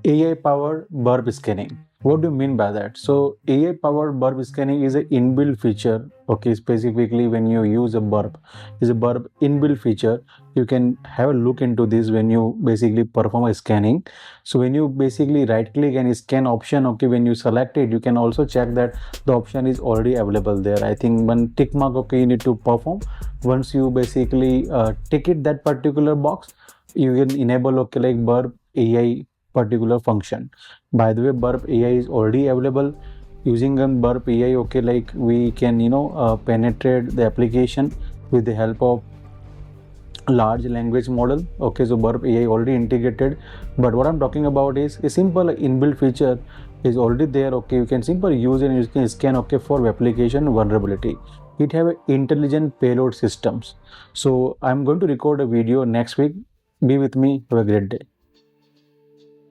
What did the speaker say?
AI powered burp scanning. What do you mean by that? So AI powered burp scanning is an inbuilt feature. Okay, specifically when you use a burp, is a burp inbuilt feature. You can have a look into this when you basically perform a scanning. So when you basically right click and scan option, okay, when you select it, you can also check that the option is already available there. I think one tick mark, okay, you need to perform. Once you basically tick it that particular box, you can enable, okay, like burp AI particular function. By the way, burp AI is already available. Using a burp AI, okay, like we can penetrate the application with the help of large language model. Okay, so burp AI already integrated, but what I'm talking about is a simple inbuilt feature is already there. Okay, you can simply use it and you can scan, okay, for application vulnerability. It have intelligent payload systems. So I'm going to record a video next week. Be with me. Have a great day.